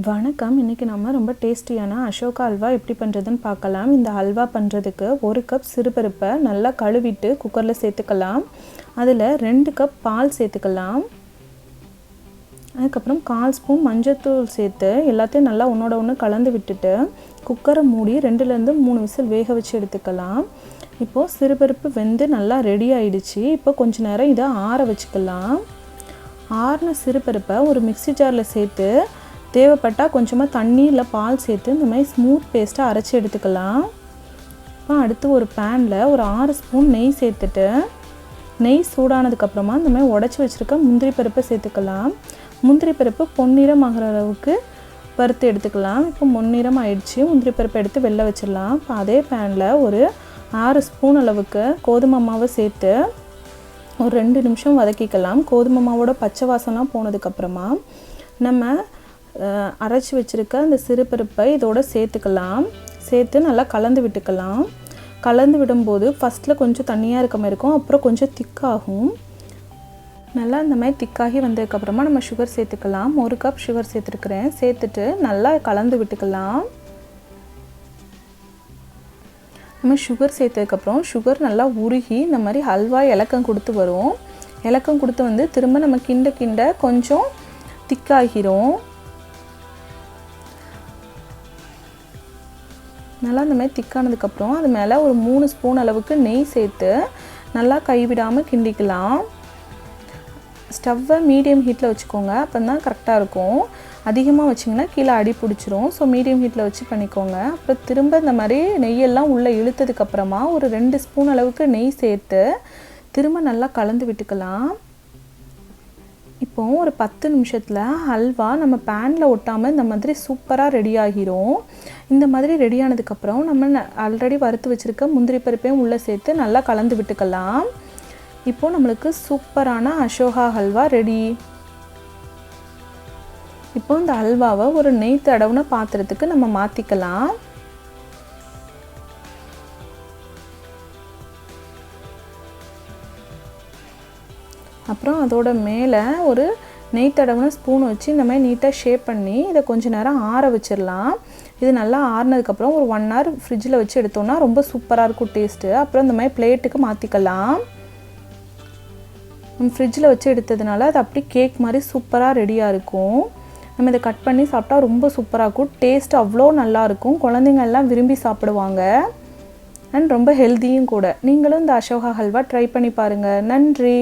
வணக்கம். இன்றைக்கி நம்ம ரொம்ப டேஸ்டியான அசோகா அல்வா எப்படி பண்ணுறதுன்னு பார்க்கலாம். இந்த அல்வா பண்ணுறதுக்கு 1 கப் சிறுபருப்பை நல்லா கழுவிட்டு குக்கரில் சேர்த்துக்கலாம். அதில் 2 கப் பால் சேர்த்துக்கலாம். அதுக்கப்புறம் 1/4 ஸ்பூன் மஞ்சள்தூள் சேர்த்து எல்லாத்தையும் நல்லா ஒன்றோட ஒன்று கலந்து விட்டுட்டு குக்கரை மூடி 2லேருந்து 3 விசில் வேக வச்சு எடுத்துக்கலாம். இப்போது சிறுபருப்பு வெந்து நல்லா ரெடி ஆகிடுச்சு. இப்போ கொஞ்ச நேரம் இதை ஆற வச்சுக்கலாம். ஆறின சிறுபருப்பை ஒரு மிக்ஸி ஜாரில் சேர்த்து தேவைப்பட்டால் கொஞ்சமாக தண்ணி இல்லை பால் சேர்த்து இந்த மாதிரி ஸ்மூத் பேஸ்ட்டாக அரைச்சி எடுத்துக்கலாம். இப்போ அடுத்து ஒரு பேனில் ஒரு 6 ஸ்பூன் நெய் சேர்த்துட்டு நெய் சூடானதுக்கப்புறமா இந்த மாதிரி உடச்சி வச்சுருக்க முந்திரி பருப்பை சேர்த்துக்கலாம். முந்திரி பருப்பு பொன்னிறம் ஆகிற அளவுக்கு வறுத்து எடுத்துக்கலாம். இப்போ பொன்னிறம் ஆயிடுச்சு. முந்திரி பருப்பை எடுத்து வெளில வச்சிடலாம். இப்போ அதே பேனில் ஒரு 6 ஸ்பூன் அளவுக்கு கோதுமை மாவை சேர்த்து ஒரு 2 நிமிஷம் வதக்கிக்கலாம். கோதுமை மாவோட பச்சை வாசம்லாம் போனதுக்கப்புறமா நம்ம அரைச்சி வச்சுருக்க அந்த சிறுபருப்பை இதோடு சேர்த்துக்கலாம். சேர்த்து நல்லா கலந்து விட்டுக்கலாம். கலந்து விடும்போது ஃபஸ்ட்டில் கொஞ்சம் தண்ணியாக இருக்க மாதிரி இருக்கும், அப்புறம் கொஞ்சம் திக்காகும். நல்லா இந்த மாதிரி திக்காகி வந்ததுக்கப்புறமா நம்ம சுகர் சேர்த்துக்கலாம். 1 கப் சுகர் சேர்த்துருக்குறேன். சேர்த்துட்டு நல்லா கலந்து விட்டுக்கலாம். நம்ம சுகர் சேர்த்ததுக்கப்புறம் சுகர் நல்லா உருகி இந்த மாதிரி ஹல்வா இலக்கம் கொடுத்து வரும். இலக்கம் கொடுத்து வந்து திரும்ப நம்ம கிண்ட கொஞ்சம் திக்காகிரும். நல்லா இந்த மாதிரி திக்கானதுக்கப்புறம் அது மேலே ஒரு 3 ஸ்பூன் அளவுக்கு நெய் சேர்த்து நல்லா கைவிடாமல் கிண்டிக்கலாம். ஸ்டவ்வை மீடியம் ஹீட்டில் வச்சுக்கோங்க, அப்போ தான் கரெக்டாக இருக்கும். அதிகமாக வச்சிங்கன்னா கீழே அடி பிடிச்சிரும். ஸோ மீடியம் ஹீட்டில் வச்சு பண்ணிக்கோங்க. அப்புறம் திரும்ப இந்த மாதிரி நெய்யெல்லாம் உள்ளே இழுத்ததுக்கப்புறமா ஒரு 2 ஸ்பூன் அளவுக்கு நெய் சேர்த்து திரும்ப நல்லா கலந்து விட்டுக்கலாம். இப்போது ஒரு 10 நிமிஷத்தில் ஹல்வா நம்ம பேனில் ஒட்டாமல் இந்த மாதிரி சூப்பராக ரெடி ஆகிரும். இந்த மாதிரி ரெடி ஆனதுக்கப்புறம் நம்ம ஆல்ரெடி வறுத்து வச்சுருக்க முந்திரி பருப்பையும் உள்ளே சேர்த்து நல்லா கலந்து விட்டுக்கலாம். இப்போது நம்மளுக்கு சூப்பரான அசோகா ஹல்வா ரெடி. இப்போ இந்த ஹல்வாவை ஒரு நெய் தடவுன பாத்திரத்துக்கு நம்ம மாற்றிக்கலாம். அப்புறம் அதோட மேலே ஒரு நெய் தடவுன ஸ்பூன் வச்சு இந்த மாதிரி நீட்டாக ஷேப் பண்ணி இதை கொஞ்சம் நேரம் ஆற வச்சிடலாம். இது நல்லா ஆறினதுக்கப்புறம் ஒரு 1 hour ஃப்ரிட்ஜில் வச்சு எடுத்தோம்னா ரொம்ப சூப்பராக இருக்கும் டேஸ்ட்டு. அப்புறம் இந்த மாதிரி பிளேட்டுக்கு மாற்றிக்கலாம். நம்ம ஃப்ரிட்ஜில் வச்சு எடுத்ததுனால அது அப்படி கேக் மாதிரி சூப்பராக ரெடியாக இருக்கும். நம்ம இதை கட் பண்ணி சாப்பிட்டா ரொம்ப சூப்பராக இருக்கும். டேஸ்ட் அவ்வளோ நல்லாயிருக்கும். குழந்தைங்க எல்லாம் விரும்பி சாப்பிடுவாங்க. அண்ட் ரொம்ப ஹெல்த்தியும் கூட. நீங்களும் இந்த அசோகா ஹல்வா ட்ரை பண்ணி பாருங்கள். நன்றி.